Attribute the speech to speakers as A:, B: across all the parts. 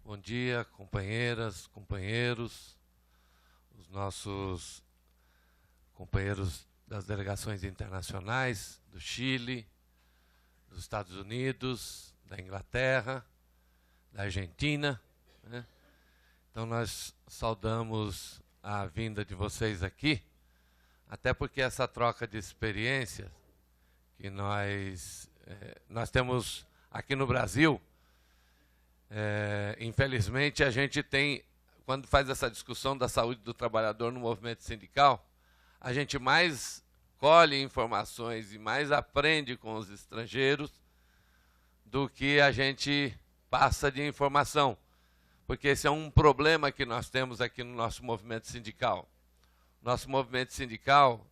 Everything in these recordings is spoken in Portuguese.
A: Bom dia, companheiras, companheiros, os nossos companheiros das delegações internacionais do Chile, dos Estados Unidos, da Inglaterra, da Argentina, né? Então nós saudamos a vinda de vocês aqui, até porque essa troca de experiências que nós temos aqui no Brasil, infelizmente a gente tem, quando faz essa discussão da saúde do trabalhador no movimento sindical, a gente mais colhe informações e mais aprende com os estrangeiros do que a gente passa de informação. Porque esse é um problema que nós temos aqui no nosso movimento sindical. Nosso movimento sindical,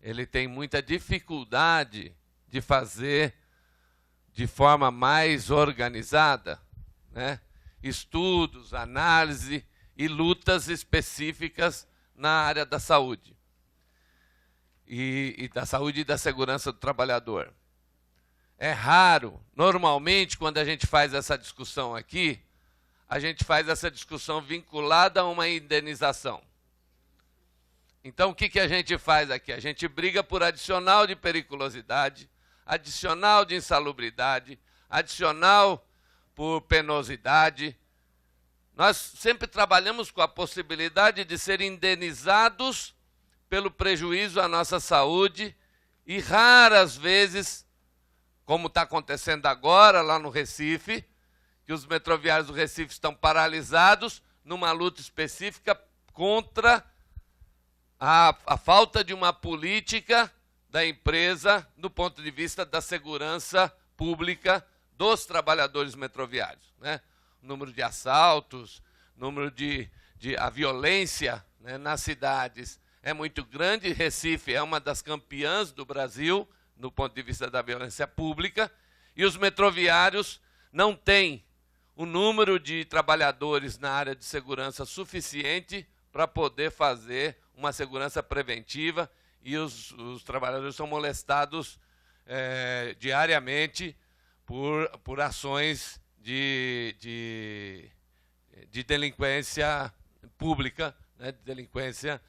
A: ele tem muita dificuldade de fazer de forma mais organizada, né, estudos, análise e lutas específicas na área da saúde. E da saúde e da segurança do trabalhador. É raro, normalmente, quando a gente faz essa discussão aqui, a gente faz essa discussão vinculada a uma indenização. Então, o que a gente faz aqui? A gente briga por adicional de periculosidade, adicional de insalubridade, adicional por penosidade. Nós sempre trabalhamos com a possibilidade de ser indenizados pelo prejuízo à nossa saúde e raras vezes, como está acontecendo agora lá no Recife, que os metroviários do Recife estão paralisados numa luta específica contra a falta de uma política da empresa do ponto de vista da segurança pública dos trabalhadores metroviários, né? O número de assaltos, número a violência, né, nas cidades é muito grande. Recife é uma das campeãs do Brasil no ponto de vista da violência pública, e os metroviários não têm o número de trabalhadores na área de segurança suficiente para poder fazer uma segurança preventiva, e os trabalhadores são molestados diariamente por ações de delinquência pública, né, de delinquência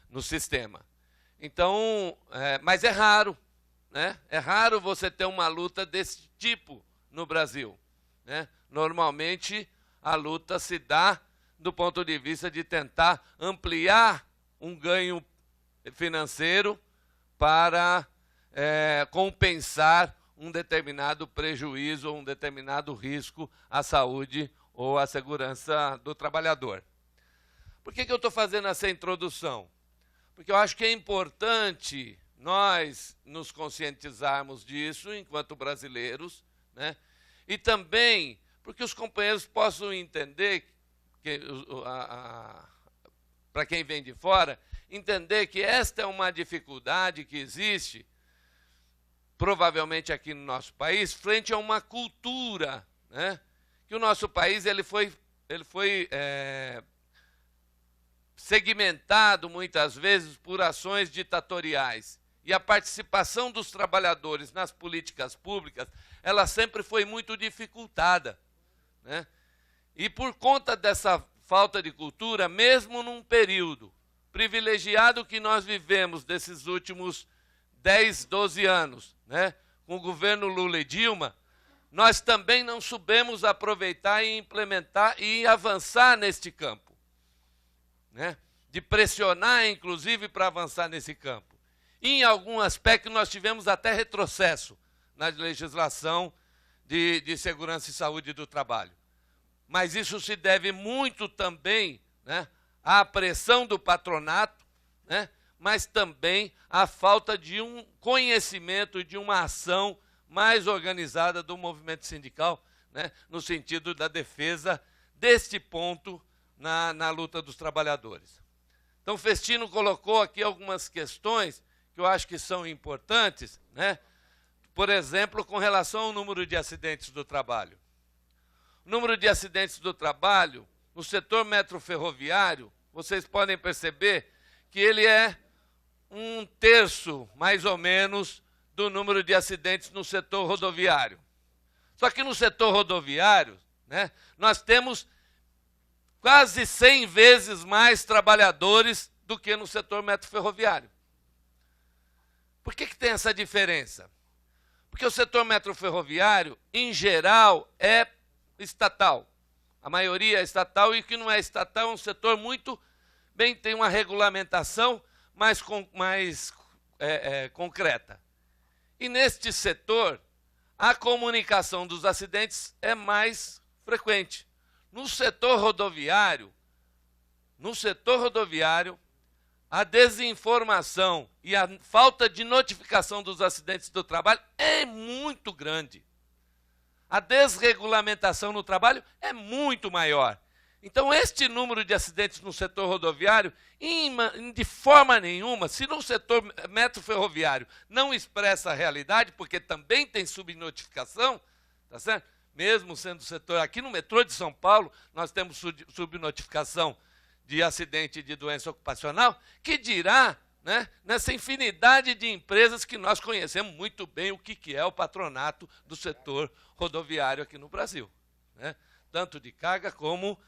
A: no sistema. Então, mas é raro, né? É raro você ter uma luta desse tipo no Brasil, né? Normalmente, a luta se dá do ponto de vista de tentar ampliar um ganho financeiro para compensar um determinado prejuízo ou um determinado risco à saúde ou à segurança do trabalhador. Por que eu estou fazendo essa introdução? Porque eu acho que é importante nós nos conscientizarmos disso enquanto brasileiros, né? E também porque os companheiros possam entender, para quem vem de fora, entender que esta é uma dificuldade que existe, provavelmente aqui no nosso país, frente a uma cultura, né? Que o nosso país ele foi segmentado muitas vezes por ações ditatoriais. E a participação dos trabalhadores nas políticas públicas, ela sempre foi muito dificultada, né? E por conta dessa falta de cultura, mesmo num período privilegiado que nós vivemos desses últimos 10, 12 anos, né, com o governo Lula e Dilma, nós também não soubemos aproveitar e implementar e avançar neste campo, né, de pressionar, inclusive, para avançar nesse campo. E, em algum aspecto, nós tivemos até retrocesso na legislação de segurança e saúde do trabalho. Mas isso se deve muito também, né, à pressão do patronato, né, mas também à falta de um conhecimento, de uma ação mais organizada do movimento sindical, né, no sentido da defesa deste ponto na luta dos trabalhadores. Então, Festino colocou aqui algumas questões que eu acho que são importantes, né? Por exemplo, com relação ao número de acidentes do trabalho. O número de acidentes do trabalho no setor metroferroviário, vocês podem perceber que ele é 1/3, mais ou menos, do número de acidentes no setor rodoviário. Só que no setor rodoviário, né, nós temos quase 100 vezes mais trabalhadores do que no setor metroferroviário. Por que tem essa diferença? Porque o setor metroferroviário, em geral, é estatal. A maioria é estatal, e o que não é estatal é um setor muito bem, tem uma regulamentação mais concreta. E neste setor, a comunicação dos acidentes é mais frequente. No setor rodoviário, a desinformação e a falta de notificação dos acidentes do trabalho é muito grande. A desregulamentação no trabalho é muito maior. Então, este número de acidentes no setor rodoviário, de forma nenhuma, se no setor metroferroviário não expressa a realidade, porque também tem subnotificação, tá certo? Mesmo sendo o setor, aqui no metrô de São Paulo, nós temos subnotificação de acidente de doença ocupacional, que dirá, né, nessa infinidade de empresas que nós conhecemos muito bem o que é o patronato do setor rodoviário aqui no Brasil, né? Tanto de carga como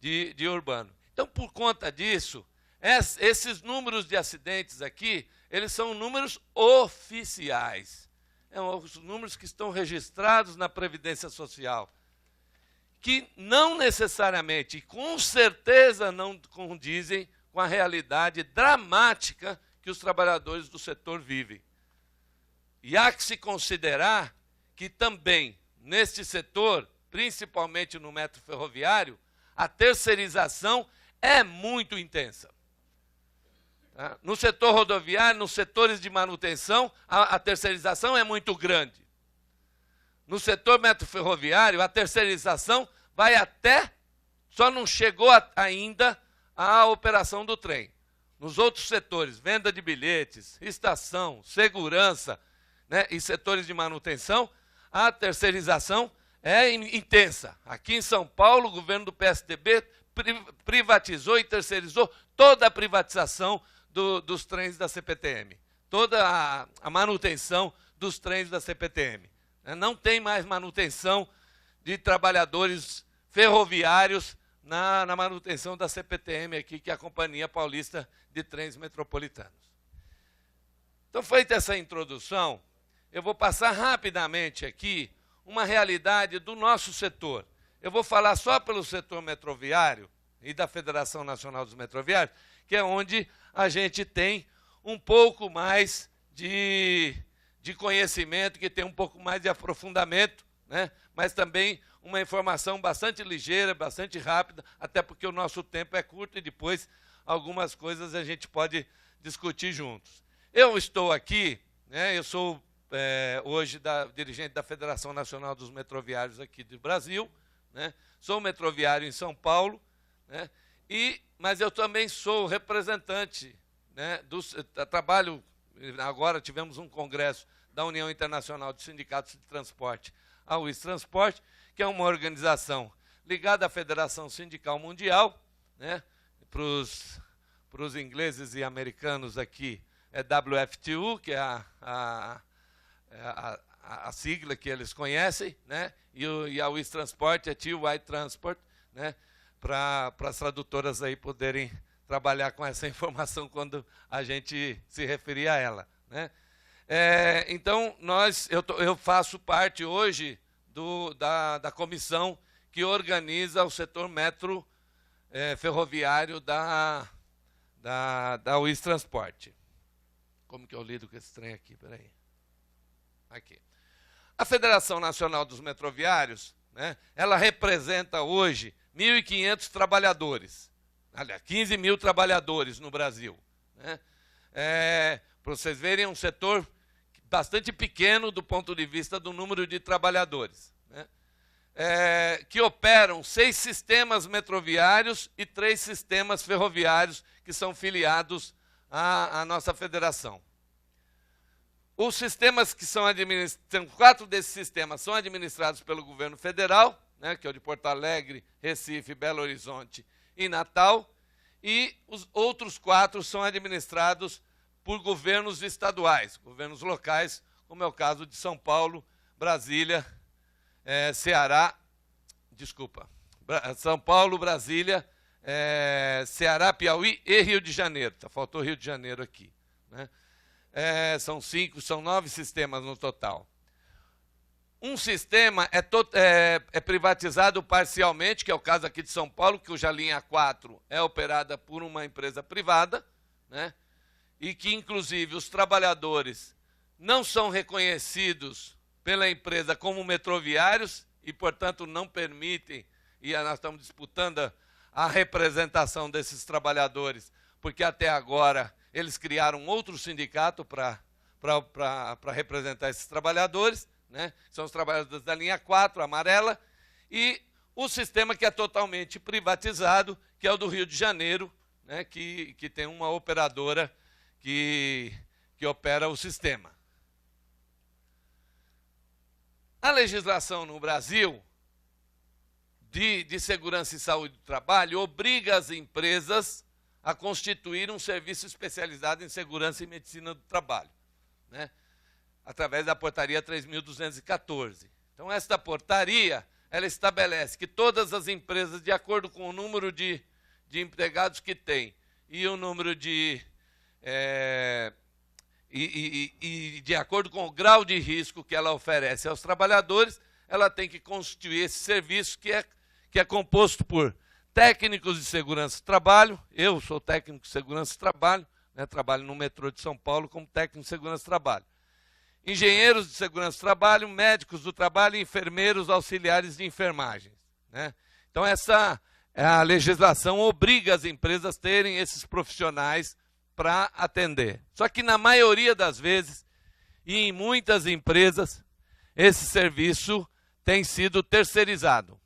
A: de urbano. Então, por conta disso, esses números de acidentes aqui, eles são números oficiais. Os números que estão registrados na Previdência Social, que não necessariamente, com certeza não condizem com a realidade dramática que os trabalhadores do setor vivem. E há que se considerar que também, neste setor, principalmente no metroferroviário, a terceirização é muito intensa. No setor rodoviário, nos setores de manutenção, a terceirização é muito grande. No setor metroferroviário, a terceirização vai até, só não chegou ainda à operação do trem. Nos outros setores, venda de bilhetes, estação, segurança, né, e setores de manutenção, a terceirização é intensa. Aqui em São Paulo, o governo do PSDB privatizou e terceirizou toda a privatização dos trens da CPTM, toda a manutenção dos trens da CPTM. Não tem mais manutenção de trabalhadores ferroviários na manutenção da CPTM aqui, que é a Companhia Paulista de Trens Metropolitanos. Então, feita essa introdução, eu vou passar rapidamente aqui uma realidade do nosso setor. Eu vou falar só pelo setor metroviário e da Federação Nacional dos Metroviários, que é onde a gente tem um pouco mais de conhecimento, que tem um pouco mais de aprofundamento, né? Mas também uma informação bastante ligeira, bastante rápida, até porque o nosso tempo é curto e depois algumas coisas a gente pode discutir juntos. Eu estou aqui, né, eu sou hoje dirigente da Federação Nacional dos Metroviários aqui do Brasil, né, sou metroviário em São Paulo, né, mas eu também sou representante, né, trabalho, agora tivemos um congresso da União Internacional de Sindicatos de Transporte, a UIS Transporte, que é uma organização ligada à Federação Sindical Mundial, né, para os ingleses e americanos aqui é WFTU, que é a sigla que eles conhecem, né, e a UIS Transporte é TY Transport, né, para as tradutoras aí poderem trabalhar com essa informação quando a gente se referir a ela, né. Então, eu faço parte hoje da comissão que organiza o setor ferroviário da UIS Transporte. Como que eu lido com esse trem aqui? Peraí. Aqui. A Federação Nacional dos Metroviários, né, ela representa hoje 1.500 trabalhadores. Aliás, 15 mil trabalhadores no Brasil, né. Para vocês verem, é um setor bastante pequeno do ponto de vista do número de trabalhadores, né, que operam 6 sistemas metroviários e 3 sistemas ferroviários que são filiados à nossa federação. Os sistemas que são administrados, 4 desses sistemas são administrados pelo governo federal, né, que é o de Porto Alegre, Recife, Belo Horizonte e Natal, e os outros 4 são administrados por governos estaduais, governos locais, como é o caso de São Paulo, Brasília, São Paulo, Brasília, Ceará, Piauí e Rio de Janeiro. Faltou Rio de Janeiro aqui, né? São 9 sistemas no total. Um sistema é privatizado parcialmente, que é o caso aqui de São Paulo, cuja linha 4 é operada por uma empresa privada, né? E que, inclusive, os trabalhadores não são reconhecidos pela empresa como metroviários e, portanto, não permitem, e nós estamos disputando a representação desses trabalhadores, porque até agora eles criaram outro sindicato para representar esses trabalhadores, né? São os trabalhadores da linha 4, amarela, e o sistema que é totalmente privatizado, que é o do Rio de Janeiro, né? que tem uma operadora que opera o sistema. A legislação no Brasil de segurança e saúde do trabalho obriga as empresas a constituir um serviço especializado em segurança e medicina do trabalho, né? Através da portaria 3.214. Então, esta portaria, ela estabelece que todas as empresas, de acordo com o número de empregados que tem e o número de acordo com o grau de risco que ela oferece aos trabalhadores, ela tem que constituir esse serviço que é composto por técnicos de segurança do trabalho. Eu sou técnico de segurança do trabalho, né, trabalho no metrô de São Paulo como técnico de segurança do trabalho. Engenheiros de segurança do trabalho, médicos do trabalho, enfermeiros, auxiliares de enfermagem, né? Então, a legislação obriga as empresas a terem esses profissionais para atender. Só que, na maioria das vezes, e em muitas empresas, esse serviço tem sido terceirizado,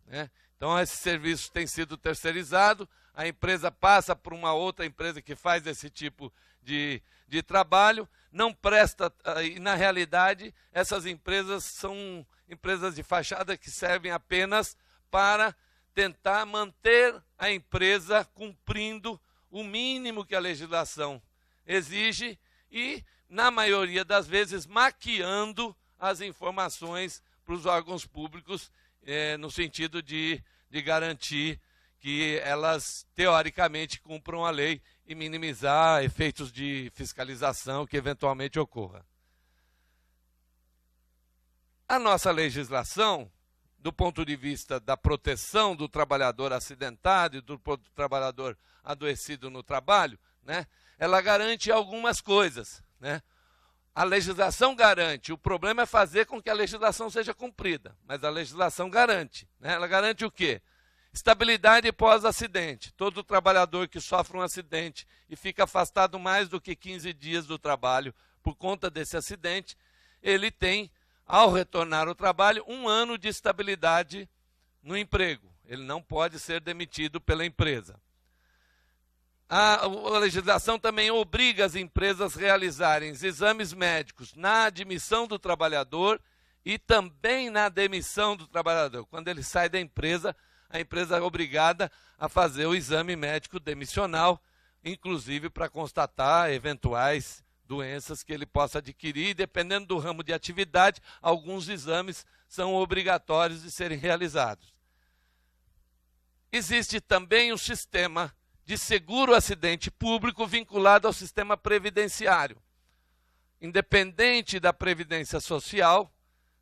A: né? Então, esse serviço tem sido terceirizado, a empresa passa por uma outra empresa que faz esse tipo de trabalho, não presta, e na realidade, essas empresas são empresas de fachada que servem apenas para tentar manter a empresa cumprindo o mínimo que a legislação exige e, na maioria das vezes, maquiando as informações para os órgãos públicos, no sentido de garantir que elas, teoricamente, cumpram a lei e minimizar efeitos de fiscalização que eventualmente ocorra. A nossa legislação, do ponto de vista da proteção do trabalhador acidentado e do trabalhador adoecido no trabalho, né, ela garante algumas coisas, né? A legislação garante, o problema é fazer com que a legislação seja cumprida, mas a legislação garante, né? Ela garante o quê? Estabilidade pós-acidente. Todo trabalhador que sofre um acidente e fica afastado mais do que 15 dias do trabalho por conta desse acidente, ele tem, ao retornar ao trabalho, 1 ano de estabilidade no emprego. Ele não pode ser demitido pela empresa. A legislação também obriga as empresas a realizarem exames médicos na admissão do trabalhador e também na demissão do trabalhador. Quando ele sai da empresa, a empresa é obrigada a fazer o exame médico demissional, inclusive para constatar eventuais doenças que ele possa adquirir. E, dependendo do ramo de atividade, alguns exames são obrigatórios de serem realizados. Existe também um sistema de seguro-acidente público vinculado ao sistema previdenciário. Independente da previdência social,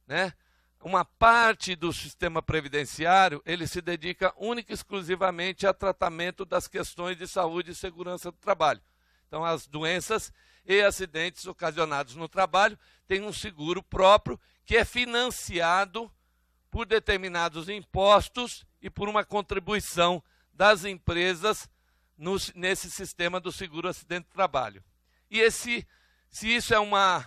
A: né, uma parte do sistema previdenciário, ele se dedica única e exclusivamente a tratamento das questões de saúde e segurança do trabalho. Então, as doenças e acidentes ocasionados no trabalho têm um seguro próprio que é financiado por determinados impostos e por uma contribuição das empresas nesse sistema do seguro-acidente do trabalho. E se isso é uma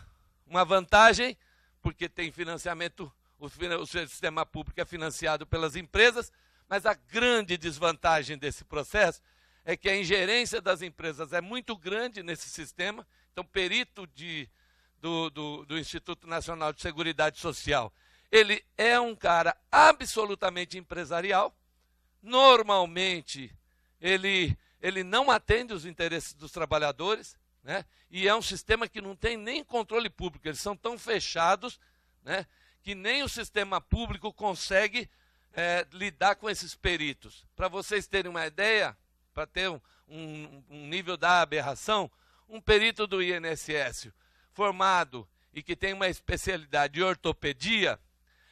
A: vantagem, porque tem financiamento, o sistema público é financiado pelas empresas, mas a grande desvantagem desse processo é que a ingerência das empresas é muito grande nesse sistema. Então, perito do Instituto Nacional de Seguridade Social, ele é um cara absolutamente empresarial. Normalmente, ele não atende os interesses dos trabalhadores, né? E é um sistema que não tem nem controle público. Eles são tão fechados, né, que nem o sistema público consegue lidar com esses peritos. Para vocês terem uma ideia, para ter um nível da aberração, um perito do INSS formado e que tem uma especialidade de ortopedia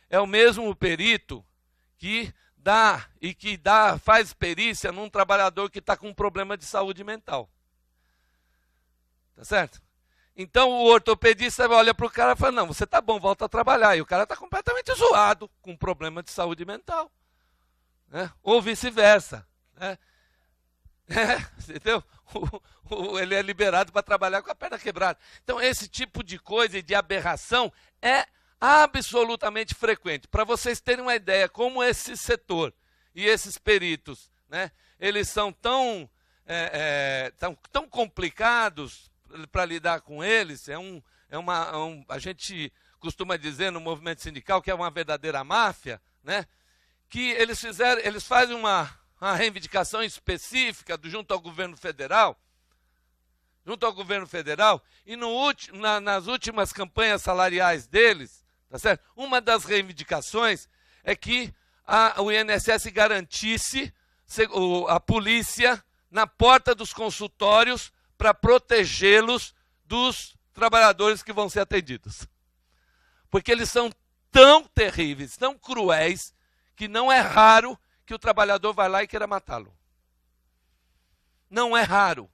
A: é o mesmo perito que faz perícia num trabalhador que está com um problema de saúde mental. Tá certo? Então o ortopedista olha para o cara e fala, não, você está bom, volta a trabalhar. E o cara está completamente zoado, com um problema de saúde mental. Né? Ou vice-versa. Né? Entendeu? Ele é liberado para trabalhar com a perna quebrada. Então esse tipo de coisa e de aberração é absolutamente frequente. Para vocês terem uma ideia como esse setor e esses peritos, né, eles são tão complicados para lidar com eles, a gente costuma dizer no movimento sindical que é uma verdadeira máfia, né, que eles fazem uma reivindicação específica junto ao governo federal, e nas últimas campanhas salariais deles, tá certo? Uma das reivindicações é que o INSS garantisse a polícia na porta dos consultórios para protegê-los dos trabalhadores que vão ser atendidos. Porque eles são tão terríveis, tão cruéis, que não é raro que o trabalhador vai lá e queira matá-lo. Não é raro.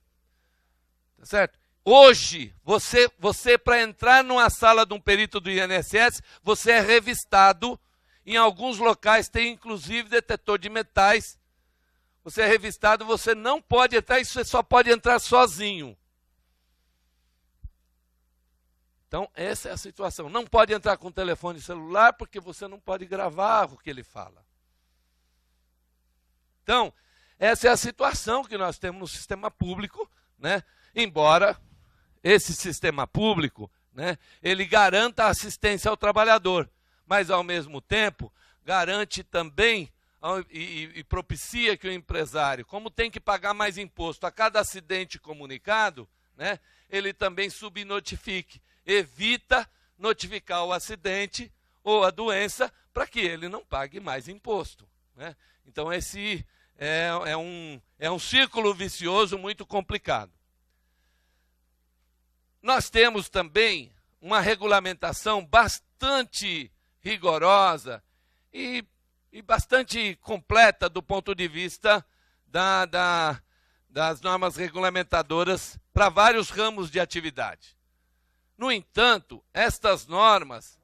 A: Tá certo? Hoje, você para entrar numa sala de um perito do INSS, você é revistado. Em alguns locais tem inclusive detetor de metais. Você é revistado, você não pode entrar, e você só pode entrar sozinho. Então, essa é a situação. Não pode entrar com telefone celular, porque você não pode gravar o que ele fala. Então, essa é a situação que nós temos no sistema público, né? Embora esse sistema público, né, ele garanta assistência ao trabalhador, mas, ao mesmo tempo, garante também e propicia que o empresário, como tem que pagar mais imposto a cada acidente comunicado, né, ele também subnotifique, evita notificar o acidente ou a doença para que ele não pague mais imposto. Né? Então, esse é um círculo vicioso muito complicado. Nós temos também uma regulamentação bastante rigorosa e bastante completa do ponto de vista das normas regulamentadoras para vários ramos de atividade. No entanto, estas normas,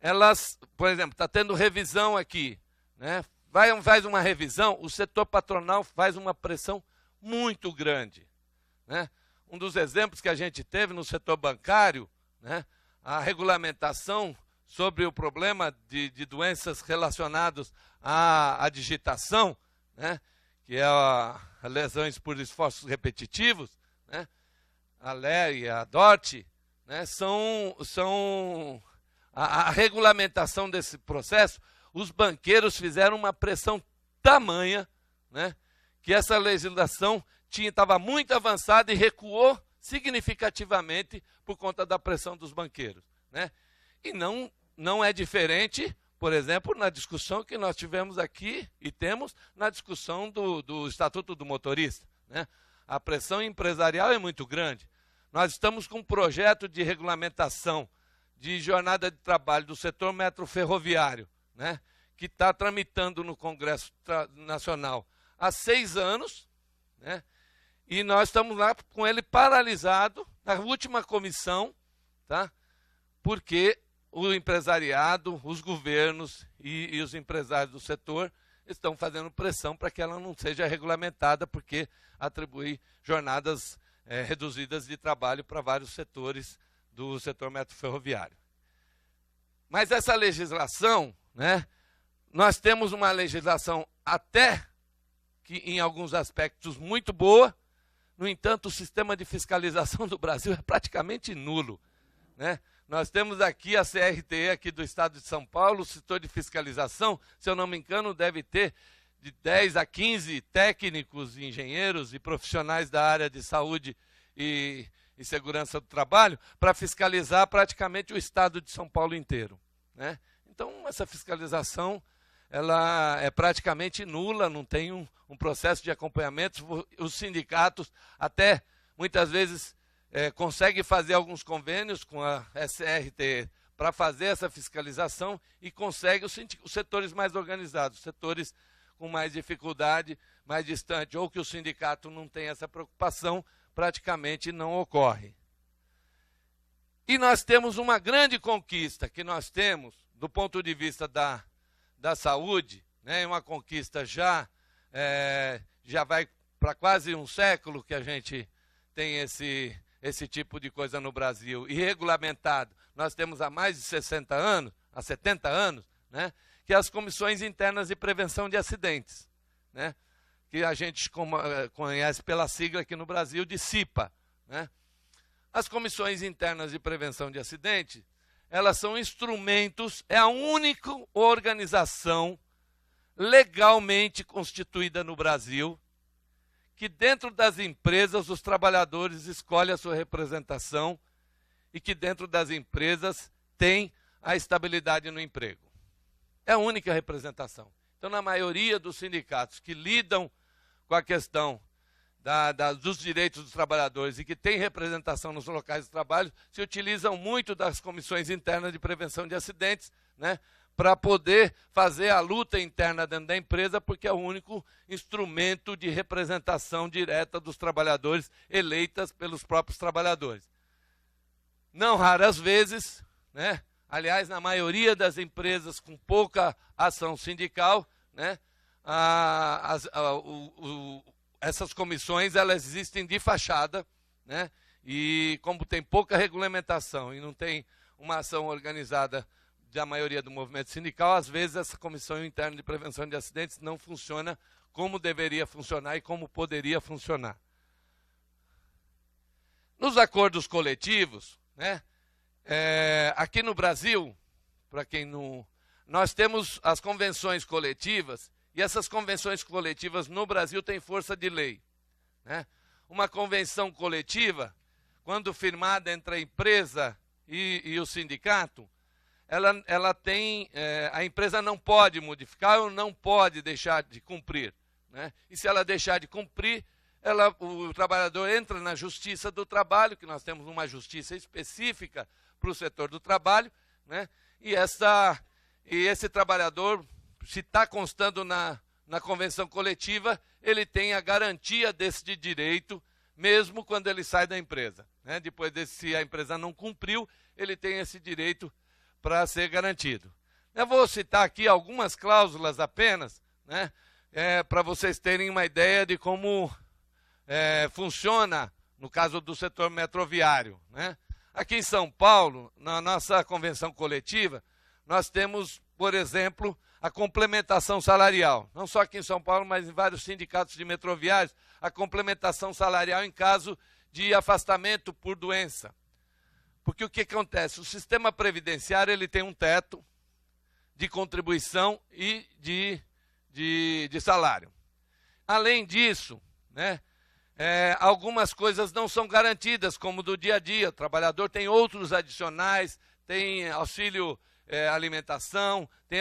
A: elas, por exemplo, está tendo revisão aqui, né? Faz uma revisão, o setor patronal faz uma pressão muito grande, né? Um dos exemplos que a gente teve no setor bancário, né, a regulamentação sobre o problema de doenças relacionadas à digitação, né, que é a lesões por esforços repetitivos, né, a LER e a DORT, né, a regulamentação desse processo. Os banqueiros fizeram uma pressão tamanha, né, que essa legislação estava muito avançada e recuou significativamente por conta da pressão dos banqueiros. Né? E não é diferente, por exemplo, na discussão que nós tivemos aqui e temos na discussão do Estatuto do Motorista. Né? A pressão empresarial é muito grande. Nós estamos com um projeto de regulamentação de jornada de trabalho do setor metroferroviário, né? Que está tramitando no Congresso Nacional há 6 anos, né? E nós estamos lá com ele paralisado na última comissão, tá? Porque o empresariado, os governos e os empresários do setor estão fazendo pressão para que ela não seja regulamentada, porque atribui jornadas reduzidas de trabalho para vários setores do setor metroferroviário. Mas essa legislação, né, nós temos uma legislação até que em alguns aspectos muito boa. No entanto, o sistema de fiscalização do Brasil é praticamente nulo. Né? Nós temos aqui a CRTE aqui do estado de São Paulo, o setor de fiscalização, se eu não me engano, deve ter de 10 a 15 técnicos, engenheiros e profissionais da área de saúde e segurança do trabalho para fiscalizar praticamente o estado de São Paulo inteiro. Né? Então, essa fiscalização ela é praticamente nula, não tem um processo de acompanhamento. Os sindicatos até, muitas vezes, conseguem fazer alguns convênios com a SRT para fazer essa fiscalização e conseguem os setores mais organizados, os setores com mais dificuldade, mais distante, ou que o sindicato não tem essa preocupação, praticamente não ocorre. E nós temos uma grande conquista que nós temos, do ponto de vista da saúde, né, uma conquista já vai para quase um século que a gente tem esse tipo de coisa no Brasil, e regulamentado. Nós temos há mais de 60 anos, há 70 anos, né, que as comissões internas de prevenção de acidentes, né, que a gente conhece pela sigla aqui no Brasil de CIPA, né. As comissões internas de prevenção de acidentes, elas são instrumentos, é a única organização legalmente constituída no Brasil que dentro das empresas os trabalhadores escolhem a sua representação e que dentro das empresas tem a estabilidade no emprego. É a única representação. Então, na maioria dos sindicatos que lidam com a questão dos direitos dos trabalhadores e que tem representação nos locais de trabalho, se utilizam muito das comissões internas de prevenção de acidentes, né, para poder fazer a luta interna dentro da empresa, porque é o único instrumento de representação direta dos trabalhadores eleitas pelos próprios trabalhadores. Não raras vezes, né, aliás, na maioria das empresas com pouca ação sindical, né, essas comissões elas existem de fachada, né? E como tem pouca regulamentação e não tem uma ação organizada da maioria do movimento sindical, às vezes essa comissão interna de prevenção de acidentes não funciona como deveria funcionar e como poderia funcionar. Nos acordos coletivos, né? Aqui no Brasil, para quem não... Nós temos as convenções coletivas. E essas convenções coletivas no Brasil têm força de lei, né? Uma convenção coletiva, quando firmada entre a empresa e o sindicato, ela tem, a empresa não pode modificar ou não pode deixar de cumprir, né? E se ela deixar de cumprir, o trabalhador entra na Justiça do Trabalho, que nós temos uma justiça específica para o setor do trabalho, né? E esse trabalhador, se está constando na convenção coletiva, ele tem a garantia desse direito, mesmo quando ele sai da empresa, né? Depois se a empresa não cumpriu, ele tem esse direito para ser garantido. Eu vou citar aqui algumas cláusulas apenas, né? Para vocês terem uma ideia de como funciona no caso do setor metroviário, né? Aqui em São Paulo, na nossa convenção coletiva, nós temos, por exemplo, a complementação salarial. Não só aqui em São Paulo, mas em vários sindicatos de metroviários, a complementação salarial em caso de afastamento por doença. Porque o que acontece? O sistema previdenciário ele tem um teto de contribuição e de salário. Além disso, né, algumas coisas não são garantidas, como do dia a dia. O trabalhador tem outros adicionais, tem auxílio alimentação, tem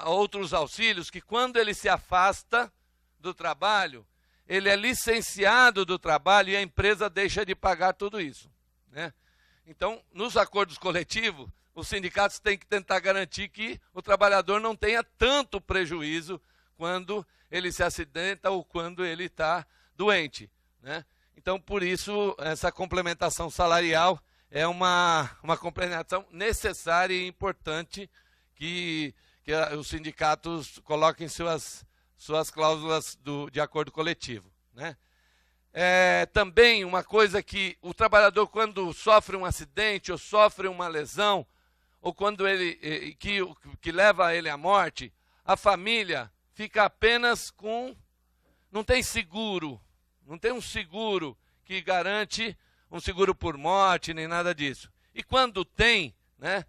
A: outros auxílios que quando ele se afasta do trabalho, ele é licenciado do trabalho e a empresa deixa de pagar tudo isso, né? Então, nos acordos coletivos, os sindicatos têm que tentar garantir que o trabalhador não tenha tanto prejuízo quando ele se acidenta ou quando ele está doente, né? Então, por isso, essa complementação salarial é uma complementação necessária e importante que os sindicatos coloquem suas cláusulas de acordo coletivo, né? Também uma coisa que o trabalhador, quando sofre um acidente ou sofre uma lesão, ou quando que leva ele à morte, a família fica apenas com... Não tem seguro, não tem um seguro que garante um seguro por morte, nem nada disso. E quando tem, né,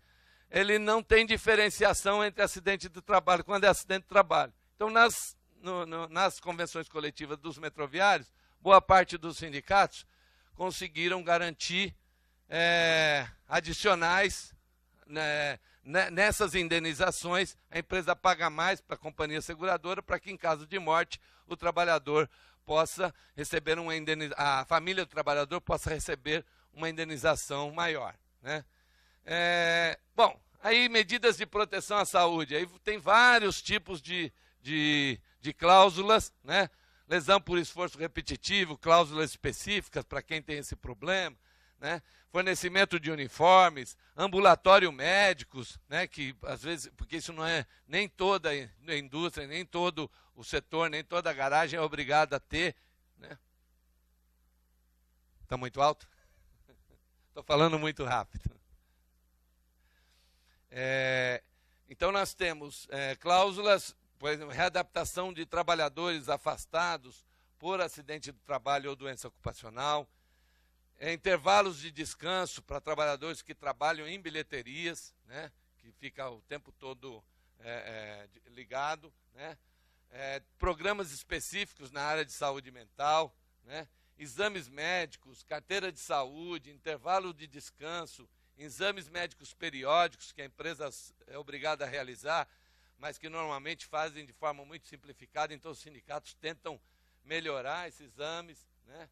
A: ele não tem diferenciação entre acidente de trabalho, quando é acidente de trabalho. Então, nas convenções coletivas dos metroviários, boa parte dos sindicatos conseguiram garantir adicionais, né, nessas indenizações, a empresa paga mais para a companhia seguradora para que, em caso de morte, o trabalhador possa receber uma indenização, a família do trabalhador possa receber uma indenização maior, né? Bom, aí medidas de proteção à saúde, aí tem vários tipos de cláusulas, né? Lesão por esforço repetitivo, cláusulas específicas para quem tem esse problema, né? Fornecimento de uniformes, ambulatório médicos, né? Que às vezes, porque isso não é nem toda a indústria, nem todo o setor, nem toda a garagem é obrigada a ter, né? Está muito alto? Estou falando muito rápido. Então nós temos cláusulas, por exemplo, readaptação de trabalhadores afastados por acidente do trabalho ou doença ocupacional, intervalos de descanso para trabalhadores que trabalham em bilheterias, né, que fica o tempo todo ligado, né, programas específicos na área de saúde mental, né, exames médicos, carteira de saúde, intervalo de descanso, exames médicos periódicos que a empresa é obrigada a realizar, mas que normalmente fazem de forma muito simplificada, então os sindicatos tentam melhorar esses exames, né?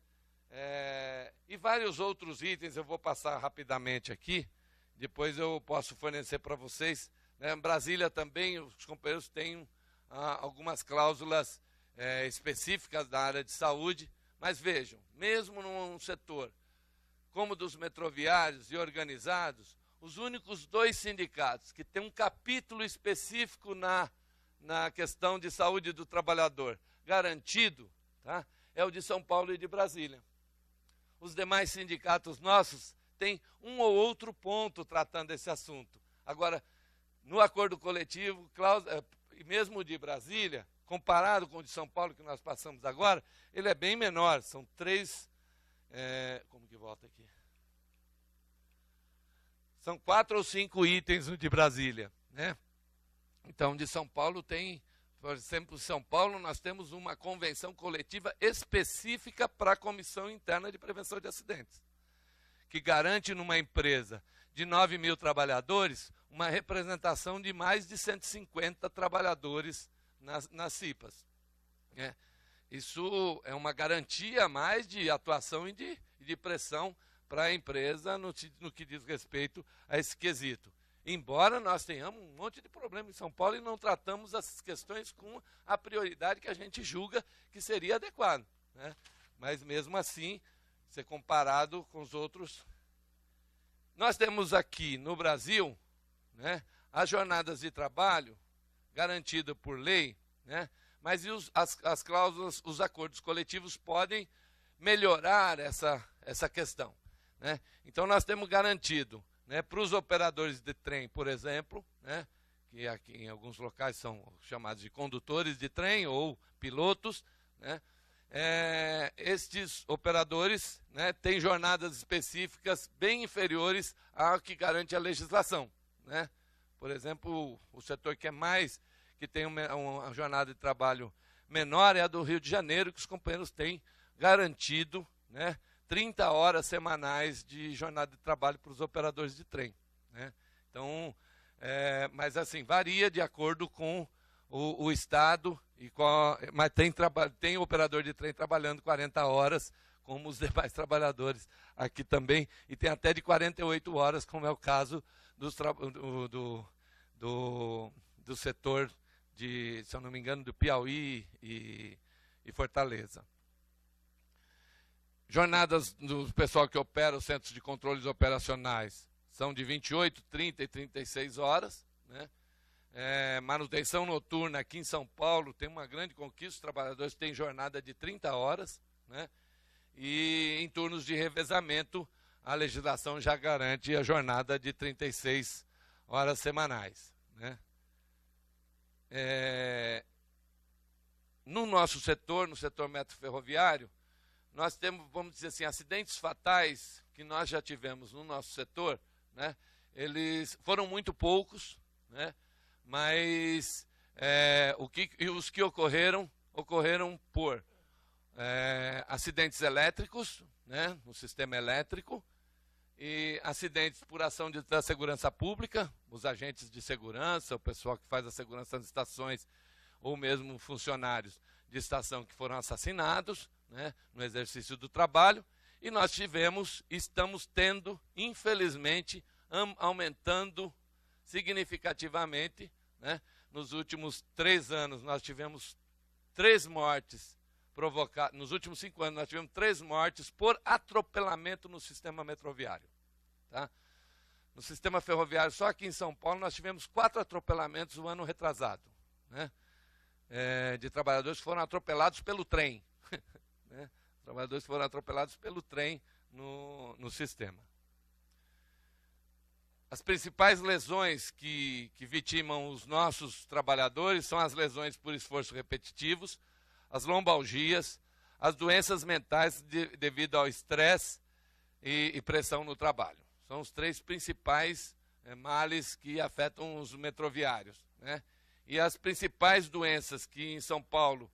A: E vários outros itens, eu vou passar rapidamente aqui, depois eu posso fornecer para vocês, né? Em Brasília também, os companheiros têm algumas cláusulas específicas da área de saúde, mas vejam, mesmo num setor como dos metroviários e organizados, os únicos 2 sindicatos que têm um capítulo específico na questão de saúde do trabalhador garantido, tá, é o de São Paulo e de Brasília. Os demais sindicatos nossos têm um ou outro ponto tratando esse assunto. Agora, no acordo coletivo, e mesmo o de Brasília, comparado com o de São Paulo que nós passamos agora, ele é bem menor, são 3... como que volta aqui? São 4 ou 5 itens no de Brasília, né? Então, de São Paulo tem, por exemplo, São Paulo nós temos uma convenção coletiva específica para a Comissão Interna de Prevenção de Acidentes, que garante numa empresa de 9 mil trabalhadores uma representação de mais de 150 trabalhadores nas CIPAs, né? Isso é uma garantia a mais de atuação e de pressão para a empresa no que diz respeito a esse quesito. Embora nós tenhamos um monte de problema em São Paulo e não tratamos essas questões com a prioridade que a gente julga que seria adequado, né? Mas mesmo assim, ser comparado com os outros... Nós temos aqui no Brasil, né, as jornadas de trabalho garantidas por lei, né? Mas as cláusulas, os acordos coletivos podem melhorar essa questão, né? Então nós temos garantido, né, para os operadores de trem, por exemplo, né, que aqui em alguns locais são chamados de condutores de trem ou pilotos, né, estes operadores, né, têm jornadas específicas bem inferiores ao que garante a legislação, né? Por exemplo, o setor que tem uma jornada de trabalho menor é a do Rio de Janeiro, que os companheiros têm garantido, né, 30 horas semanais de jornada de trabalho para os operadores de trem, né? Então, mas assim, varia de acordo com o Estado, mas tem operador de trem trabalhando 40 horas, como os demais trabalhadores aqui também, e tem até de 48 horas, como é o caso do setor de, se eu não me engano, do Piauí e Fortaleza. Jornadas do pessoal que opera os centros de controles operacionais são de 28, 30 e 36 horas, né? Manutenção noturna aqui em São Paulo tem uma grande conquista, os trabalhadores têm jornada de 30 horas, né? E em turnos de revezamento, a legislação já garante a jornada de 36 horas semanais, né? No nosso setor, no setor metroferroviário, nós temos, vamos dizer assim, acidentes fatais que nós já tivemos no nosso setor, né? Eles foram muito poucos, né? Mas os que ocorreram por acidentes elétricos, né, no sistema elétrico, e acidentes por ação da segurança pública, os agentes de segurança, o pessoal que faz a segurança das estações, ou mesmo funcionários de estação que foram assassinados, né, no exercício do trabalho. E nós estamos tendo, infelizmente, aumentando significativamente, né? Nos últimos 3 anos nós tivemos 3 mortes provocadas, nos últimos 5 anos nós tivemos 3 mortes por atropelamento no sistema metroviário. Tá? No sistema ferroviário, só aqui em São Paulo, nós tivemos 4 atropelamentos no ano retrasado, né? De trabalhadores que foram atropelados pelo trem. Né? Trabalhadores que foram atropelados pelo trem no sistema. As principais lesões que vitimam os nossos trabalhadores são as lesões por esforço repetitivos, as lombalgias, as doenças mentais devido ao estresse e pressão no trabalho. São os 3 principais males que afetam os metroviários, né? E as principais doenças que em São Paulo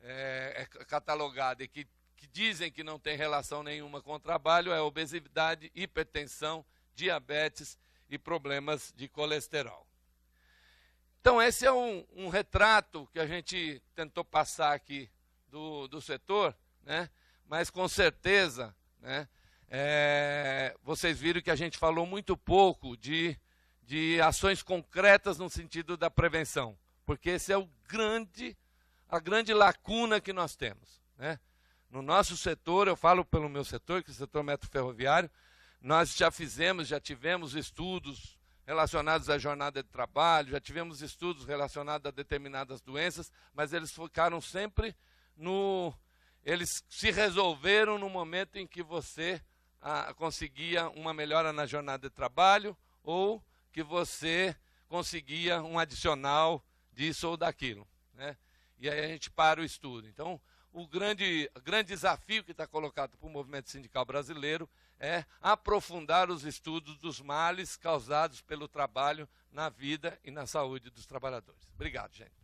A: é catalogada e que dizem que não tem relação nenhuma com o trabalho é obesidade, hipertensão, diabetes e problemas de colesterol. Então esse é um retrato que a gente tentou passar aqui do setor, né? Mas com certeza, né, vocês viram que a gente falou muito pouco de ações concretas no sentido da prevenção, porque esse é a grande lacuna que nós temos, né? No nosso setor, eu falo pelo meu setor, que é o setor metroferroviário, nós já tivemos estudos relacionados à jornada de trabalho, já tivemos estudos relacionados a determinadas doenças, mas eles ficaram sempre eles se resolveram no momento em que você conseguia uma melhora na jornada de trabalho ou que você conseguia um adicional disso ou daquilo, né? E aí a gente para o estudo. Então, o grande desafio que está colocado para o movimento sindical brasileiro é aprofundar os estudos dos males causados pelo trabalho na vida e na saúde dos trabalhadores. Obrigado, gente.